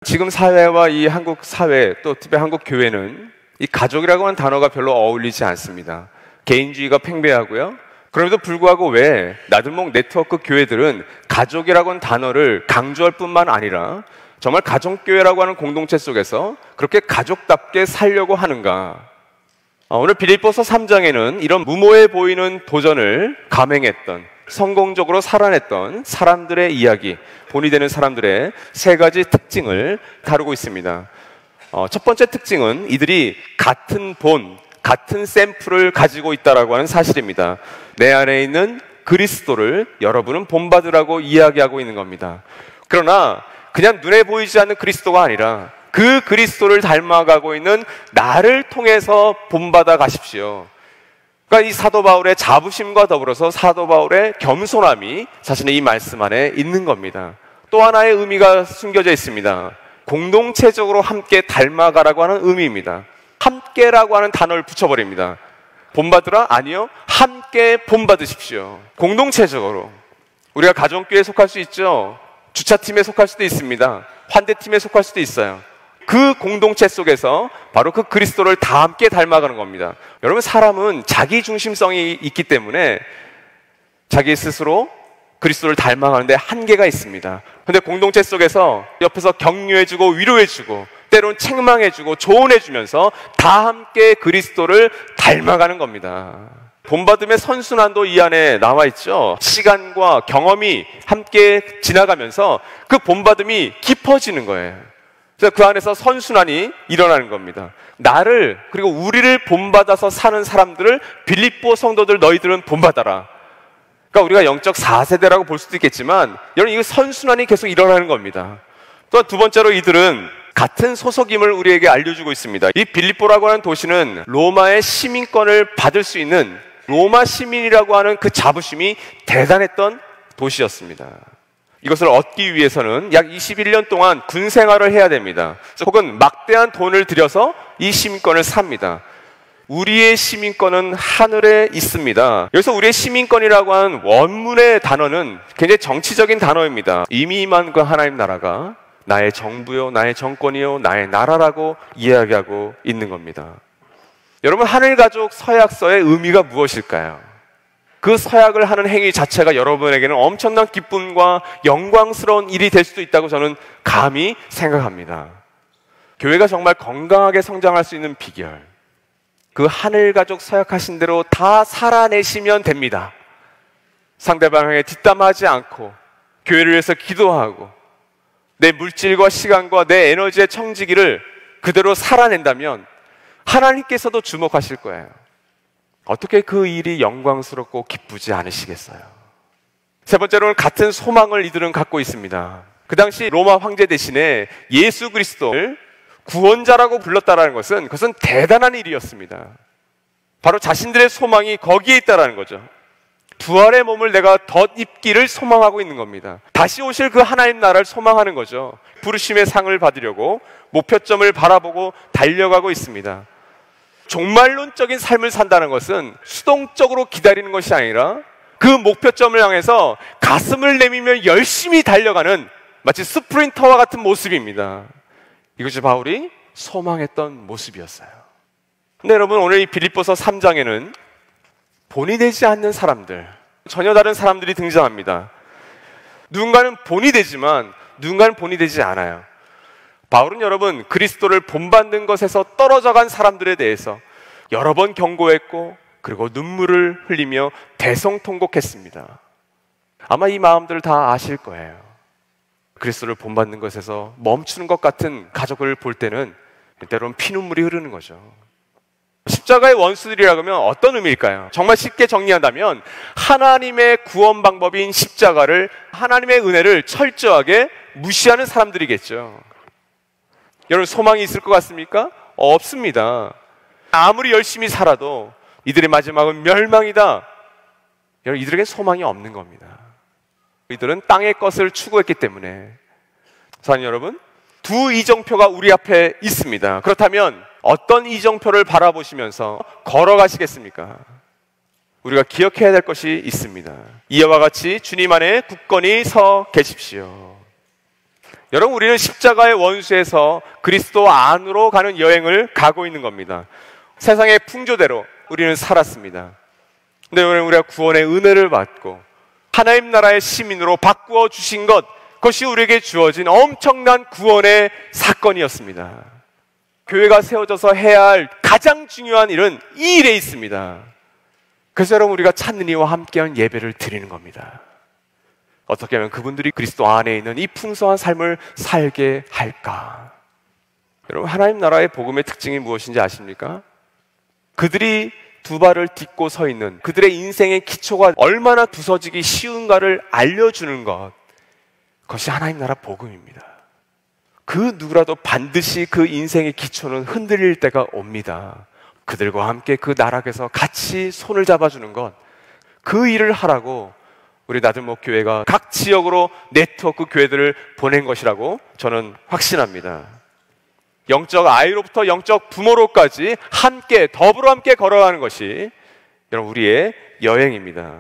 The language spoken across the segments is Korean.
지금 사회와 이 한국 사회, 또 특히 한국 교회는 이 가족이라고 하는 단어가 별로 어울리지 않습니다. 개인주의가 팽배하고요. 그럼에도 불구하고 왜 나들목 네트워크 교회들은 가족이라고 하는 단어를 강조할 뿐만 아니라 정말 가정교회라고 하는 공동체 속에서 그렇게 가족답게 살려고 하는가? 오늘 빌립보서 3장에는 이런 무모해 보이는 도전을 감행했던, 성공적으로 살아냈던 사람들의 이야기, 본이 되는 사람들의 세 가지 특징을 다루고 있습니다. 첫 번째 특징은 이들이 같은 본, 같은 샘플을 가지고 있다라고 하는 사실입니다. 내 안에 있는 그리스도를 여러분은 본받으라고 이야기하고 있는 겁니다. 그러나 그냥 눈에 보이지 않는 그리스도가 아니라 그 그리스도를 닮아가고 있는 나를 통해서 본받아 가십시오. 그러니까 이 사도 바울의 자부심과 더불어서 사도 바울의 겸손함이 사실은 이 말씀 안에 있는 겁니다. 또 하나의 의미가 숨겨져 있습니다. 공동체적으로 함께 닮아가라고 하는 의미입니다. 함께라고 하는 단어를 붙여버립니다. 본받으라? 아니요. 함께 본받으십시오. 공동체적으로. 우리가 가정교회에 속할 수 있죠. 주차팀에 속할 수도 있습니다. 환대팀에 속할 수도 있어요. 그 공동체 속에서 바로 그 그리스도를 다 함께 닮아가는 겁니다. 여러분, 사람은 자기 중심성이 있기 때문에 자기 스스로 그리스도를 닮아가는데 한계가 있습니다. 그런데 공동체 속에서 옆에서 격려해주고 위로해주고 때로는 책망해주고 조언해주면서 다 함께 그리스도를 닮아가는 겁니다. 본받음의 선순환도 이 안에 나와 있죠. 시간과 경험이 함께 지나가면서 그 본받음이 깊어지는 거예요. 그래서 그 안에서 선순환이 일어나는 겁니다. 나를, 그리고 우리를 본받아서 사는 사람들을 빌립보 성도들 너희들은 본받아라. 그러니까 우리가 영적 4세대라고 볼 수도 있겠지만 여러분, 이 선순환이 계속 일어나는 겁니다. 또 두 번째로 이들은 같은 소속임을 우리에게 알려주고 있습니다. 이 빌립보라고 하는 도시는 로마의 시민권을 받을 수 있는 로마 시민이라고 하는 그 자부심이 대단했던 도시였습니다. 이것을 얻기 위해서는 약 21년 동안 군 생활을 해야 됩니다. 혹은 막대한 돈을 들여서 이 시민권을 삽니다. 우리의 시민권은 하늘에 있습니다. 여기서 우리의 시민권이라고 하는 원문의 단어는 굉장히 정치적인 단어입니다. 이미 임한 그 하나님 나라가 나의 정부요, 나의 정권이요, 나의 나라라고 이야기하고 있는 겁니다. 여러분, 하늘가족 서약서의 의미가 무엇일까요? 그 서약을 하는 행위 자체가 여러분에게는 엄청난 기쁨과 영광스러운 일이 될 수도 있다고 저는 감히 생각합니다. 교회가 정말 건강하게 성장할 수 있는 비결, 그 하늘가족 서약하신 대로 다 살아내시면 됩니다. 상대방에게 뒷담하지 않고 교회를 위해서 기도하고 내 물질과 시간과 내 에너지의 청지기를 그대로 살아낸다면 하나님께서도 주목하실 거예요. 어떻게 그 일이 영광스럽고 기쁘지 않으시겠어요? 세 번째로는 같은 소망을 이들은 갖고 있습니다. 그 당시 로마 황제 대신에 예수 그리스도를 구원자라고 불렀다라는 것은 그것은 대단한 일이었습니다. 바로 자신들의 소망이 거기에 있다라는 거죠. 부활의 몸을 내가 덧입기를 소망하고 있는 겁니다. 다시 오실 그 하나님 나라를 소망하는 거죠. 부르심의 상을 받으려고 목표점을 바라보고 달려가고 있습니다. 종말론적인 삶을 산다는 것은 수동적으로 기다리는 것이 아니라 그 목표점을 향해서 가슴을 내밀며 열심히 달려가는 마치 스프린터와 같은 모습입니다. 이것이 바울이 소망했던 모습이었어요. 근데 여러분, 오늘 이 빌립보서 3장에는 본이 되지 않는 사람들, 전혀 다른 사람들이 등장합니다. 누군가는 본이 되지만 누군가는 본이 되지 않아요. 바울은 여러분, 그리스도를 본받는 것에서 떨어져간 사람들에 대해서 여러 번 경고했고 그리고 눈물을 흘리며 대성통곡했습니다. 아마 이 마음들을 다 아실 거예요. 그리스도를 본받는 것에서 멈추는 것 같은 가족을 볼 때는 때로는 피눈물이 흐르는 거죠. 십자가의 원수들이라고 하면 어떤 의미일까요? 정말 쉽게 정리한다면 하나님의 구원 방법인 십자가를, 하나님의 은혜를 철저하게 무시하는 사람들이겠죠. 여러분, 소망이 있을 것 같습니까? 없습니다. 아무리 열심히 살아도 이들의 마지막은 멸망이다. 여러분, 이들에게 소망이 없는 겁니다. 이들은 땅의 것을 추구했기 때문에. 사랑하는 여러분, 두 이정표가 우리 앞에 있습니다. 그렇다면 어떤 이정표를 바라보시면서 걸어가시겠습니까? 우리가 기억해야 될 것이 있습니다. 이와 같이 주님 안에 굳건히 서 계십시오. 여러분, 우리는 십자가의 원수에서 그리스도 안으로 가는 여행을 가고 있는 겁니다. 세상의 풍조대로 우리는 살았습니다. 근데 우리가 구원의 은혜를 받고 하나님 나라의 시민으로 바꾸어 주신 것, 그것이 우리에게 주어진 엄청난 구원의 사건이었습니다. 교회가 세워져서 해야 할 가장 중요한 일은 이 일에 있습니다. 그래서 여러분, 우리가 찾는 이와 함께한 예배를 드리는 겁니다. 어떻게 하면 그분들이 그리스도 안에 있는 이 풍성한 삶을 살게 할까? 여러분, 하나님 나라의 복음의 특징이 무엇인지 아십니까? 그들이 두 발을 딛고 서 있는 그들의 인생의 기초가 얼마나 부서지기 쉬운가를 알려주는 것, 그것이 하나님 나라 복음입니다. 그 누구라도 반드시 그 인생의 기초는 흔들릴 때가 옵니다. 그들과 함께 그 나락에서 같이 손을 잡아주는 것, 그 일을 하라고 우리 나들목 교회가 각 지역으로 네트워크 교회들을 보낸 것이라고 저는 확신합니다. 영적 아이로부터 영적 부모로까지 함께, 더불어 함께 걸어가는 것이 여러분 우리의 여행입니다.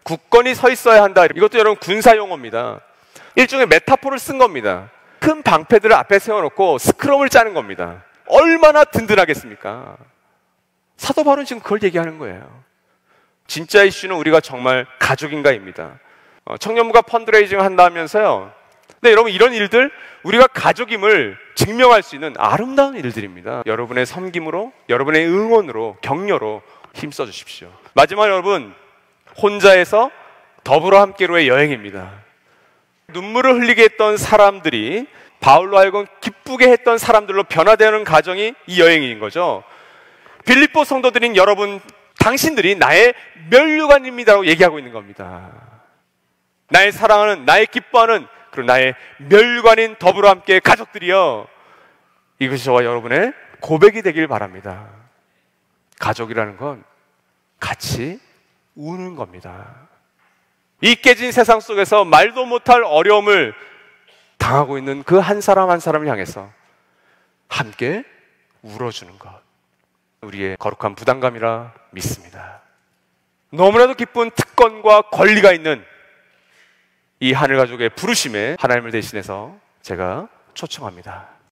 굳건히 서 있어야 한다. 이것도 여러분 군사 용어입니다. 일종의 메타포를 쓴 겁니다. 큰 방패들을 앞에 세워놓고 스크럼을 짜는 겁니다. 얼마나 든든하겠습니까? 사도 바울은 지금 그걸 얘기하는 거예요. 진짜 이슈는 우리가 정말 가족인가입니다. 청년부가 펀드레이징을 한다면서요. 근데 여러분, 이런 일들 우리가 가족임을 증명할 수 있는 아름다운 일들입니다. 여러분의 섬김으로, 여러분의 응원으로, 격려로 힘써 주십시오. 마지막 여러분, 혼자에서 더불어 함께로의 여행입니다. 눈물을 흘리게 했던 사람들이 바울로 하여금 기쁘게 했던 사람들로 변화되는 과정이 이 여행인 거죠. 빌립보 성도들인 여러분, 당신들이 나의 면류관입니다라고 얘기하고 있는 겁니다. 나의 사랑하는, 나의 기뻐하는, 그리고 나의 면류관인 더불어 함께 가족들이여, 이것이 저와 여러분의 고백이 되길 바랍니다. 가족이라는 건 같이 우는 겁니다. 이 깨진 세상 속에서 말도 못할 어려움을 당하고 있는 그 한 사람 한 사람을 향해서 함께 울어주는 것, 우리의 거룩한 부담감이라 믿습니다. 너무나도 기쁜 특권과 권리가 있는 이 하늘가족의 부르심에 하나님을 대신해서 제가 초청합니다.